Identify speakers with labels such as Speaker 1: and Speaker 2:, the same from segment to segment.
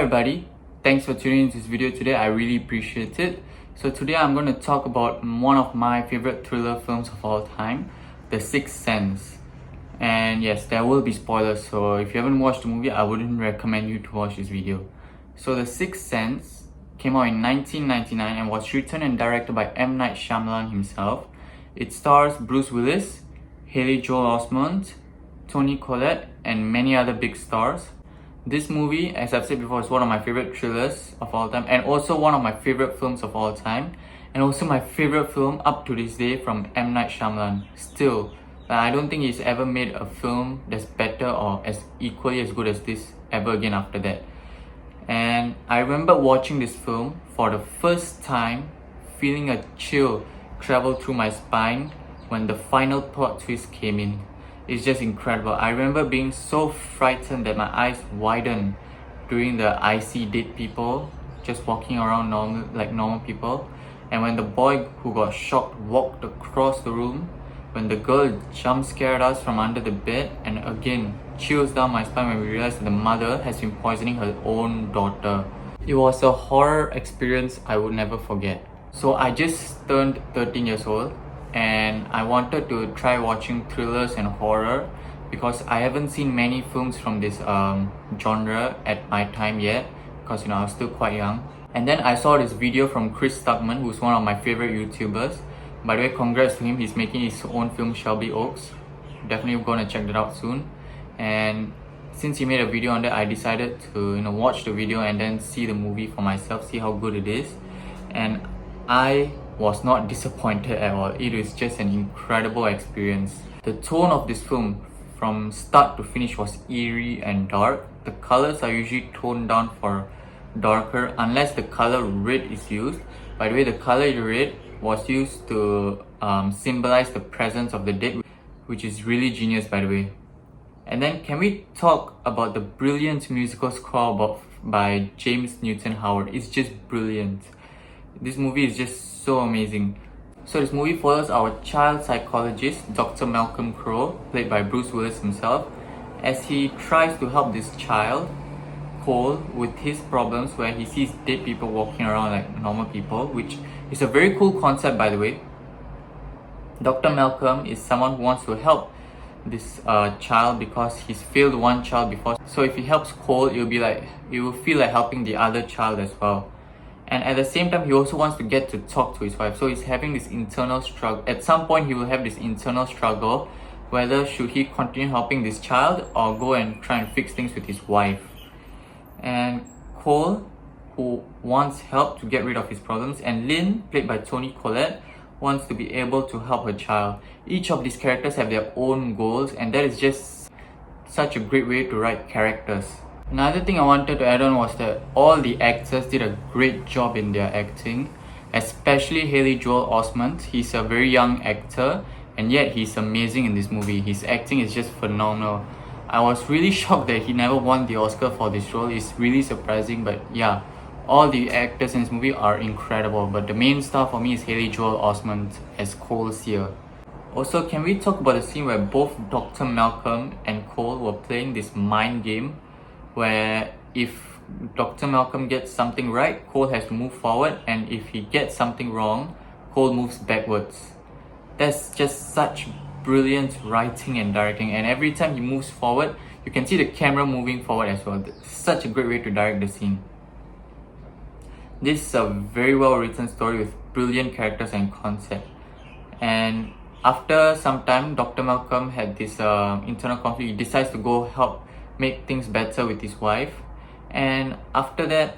Speaker 1: everybody, thanks for tuning into this video today. I really appreciate it. So today I'm going to talk about one of my favorite thriller films of all time, The Sixth Sense. And yes, there will be spoilers, so if you haven't watched the movie, I wouldn't recommend you to watch this video. So The Sixth Sense came out in 1999 and was written and directed by M. Night Shyamalan himself. It stars Bruce Willis, Haley Joel Osment, Toni Collette, and many other big stars. This movie, as I've said before, is one of my favorite thrillers of all time and also one of my favorite films of all time, and also my favorite film up to this day from M. Night Shyamalan. Still, I don't think he's ever made a film that's better or as equally as good as this ever again after that. And I remember watching this film for the first time, feeling a chill travel through my spine when the final plot twist came in. It's just incredible. I remember being so frightened that my eyes widened during the I see dead people just walking around normal people, and when the boy who got shocked walked across the room, when the girl jump scared us from under the bed, and again chills down my spine when we realized that the mother has been poisoning her own daughter. It was a horror experience I would never forget. So I just turned 13 years old and I wanted to try watching thrillers and horror because I haven't seen many films from this genre at my time yet, because I was still quite young. And then I saw this video from Chris Stuckman, who's one of my favorite YouTubers. By the way, congrats to him, he's making his own film Shelby Oaks. Definitely gonna check that out soon. And since he made a video on that, I decided to watch the video and then see the movie for myself, see how good it is. And I was not disappointed at all. It was just an incredible experience. The tone of this film from start to finish was eerie and dark. The colors are usually toned down for darker unless the color red is used. By the way, the color red was used to symbolize the presence of the dead, which is really genius, by the way. And then can we talk about the brilliant musical score by James Newton Howard? It's just brilliant. This movie is just so amazing. So this movie follows our child psychologist, Dr. Malcolm Crowe, played by Bruce Willis himself, as he tries to help this child, Cole, with his problems where he sees dead people walking around like normal people, which is a very cool concept, by the way. Dr. Malcolm is someone who wants to help this child because he's failed one child before. So if he helps Cole, it will feel like helping the other child as well. And at the same time, he also wants to get to talk to his wife. So he's having this internal struggle. At some point, he will have this internal struggle whether should he continue helping this child or go and try and fix things with his wife. And Cole, who wants help to get rid of his problems, and Lynn, played by Toni Collette, wants to be able to help her child. Each of these characters have their own goals, and that is just such a great way to write characters. Another thing I wanted to add on was that all the actors did a great job in their acting, especially Haley Joel Osment. He's a very young actor and yet he's amazing in this movie. His acting is just phenomenal. I was really shocked that he never won the Oscar for this role. It's really surprising, but yeah, all the actors in this movie are incredible, but the main star for me is Haley Joel Osment as Cole Sear. Also, can we talk about the scene where both Dr. Malcolm and Cole were playing this mind game where if Dr. Malcolm gets something right, Cole has to move forward, and if he gets something wrong, Cole moves backwards. That's just such brilliant writing and directing, and every time he moves forward, you can see the camera moving forward as well. That's such a great way to direct the scene. This is a very well written story with brilliant characters and concept. And after some time, Dr. Malcolm had this internal conflict. He decides to go help make things better with his wife. And after that,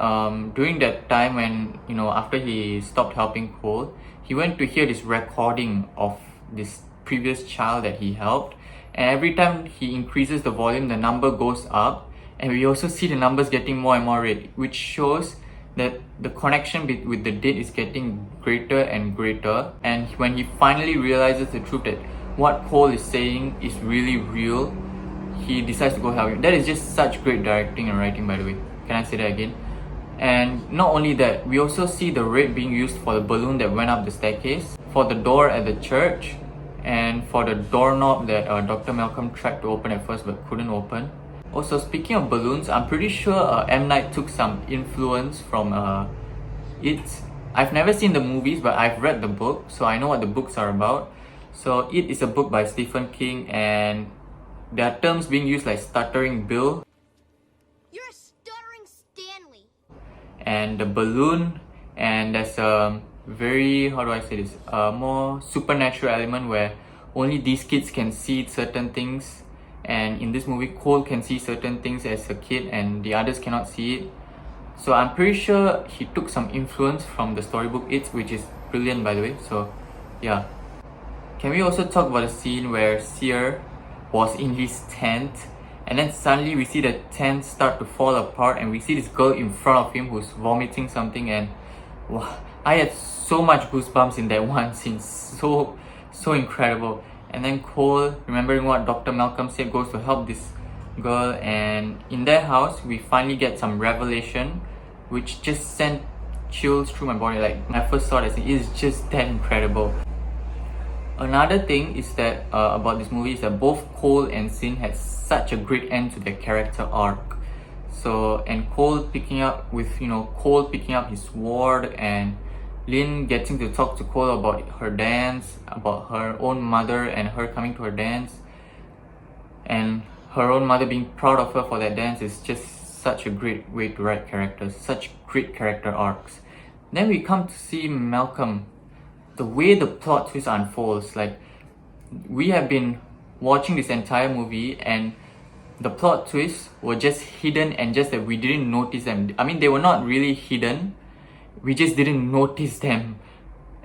Speaker 1: during that time when after he stopped helping Cole, he went to hear this recording of this previous child that he helped, and every time he increases the volume, the number goes up, and we also see the numbers getting more and more red, which shows that the connection with the dead is getting greater and greater. And when he finally realizes the truth that what Cole is saying is really real, he decides to go help him. That is just such great directing and writing, by the way. Can I say that again? And not only that, we also see the red being used for the balloon that went up the staircase, for the door at the church, and for the doorknob that Dr. Malcolm tried to open at first but couldn't open. Also, speaking of balloons, I'm pretty sure M. Night took some influence from it. I've never seen the movies, but I've read the book, so I know what the books are about. So It is a book by Stephen King, and there are terms being used like stuttering Bill.
Speaker 2: You're a stuttering Stanley.
Speaker 1: And the balloon, and there's a very, how do I say this, a more supernatural element where only these kids can see certain things, and in this movie Cole can see certain things as a kid and the others cannot see it. So I'm pretty sure he took some influence from the storybook It, which is brilliant by the way. So yeah. Can we also talk about a scene where Sear was in his tent, and then suddenly we see the tent start to fall apart, and we see this girl in front of him who's vomiting something, and wow, I had so much goosebumps in that one scene. So incredible. And then Cole, remembering what Dr. Malcolm said, goes to help this girl, and in their house we finally get some revelation which just sent chills through my body. Like when I first saw that scene, it is just that incredible. Another thing is that about this movie is that both Cole and Sin had such a great end to their character arc. So, and Cole picking up his sword, and Lynn getting to talk to Cole about her dance, about her own mother and her coming to her dance, and her own mother being proud of her for that dance is just such a great way to write characters, such great character arcs. Then we come to see Malcolm. The way the plot twist unfolds, like we have been watching this entire movie and the plot twists were just hidden, and just that we didn't notice them. I mean, they were not really hidden, we just didn't notice them.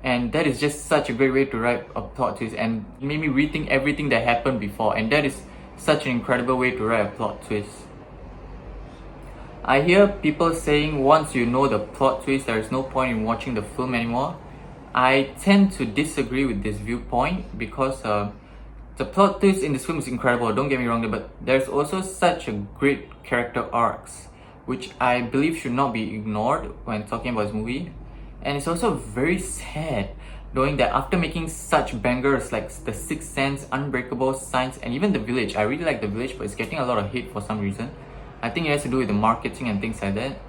Speaker 1: And that is just such a great way to write a plot twist, and it made me rethink everything that happened before, and that is such an incredible way to write a plot twist. I hear people saying once you know the plot twist, there is no point in watching the film anymore. I tend to disagree with this viewpoint because the plot twist in this film is incredible, don't get me wrong, but there's also such a great character arcs which I believe should not be ignored when talking about this movie. And it's also very sad knowing that after making such bangers like The Sixth Sense, Unbreakable, Signs, and even The Village — I really like The Village, but it's getting a lot of hate for some reason. I think it has to do with the marketing and things like that,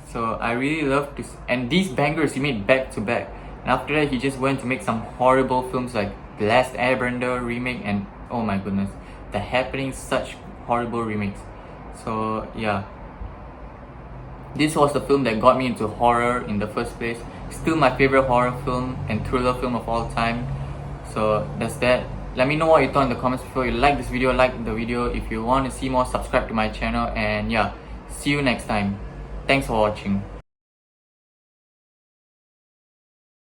Speaker 1: so I really love this. And these bangers he made back to back, and after that he just went to make some horrible films like The Last Airbender remake, and oh my goodness, The Happening, such horrible remakes. So yeah, this was the film that got me into horror in the first place. Still my favorite horror film and thriller film of all time. So that's that. Let me know what you thought in the comments. Before you like this video, like the video. If you want to see more, subscribe to my channel, and yeah, see you next time. Thanks for watching.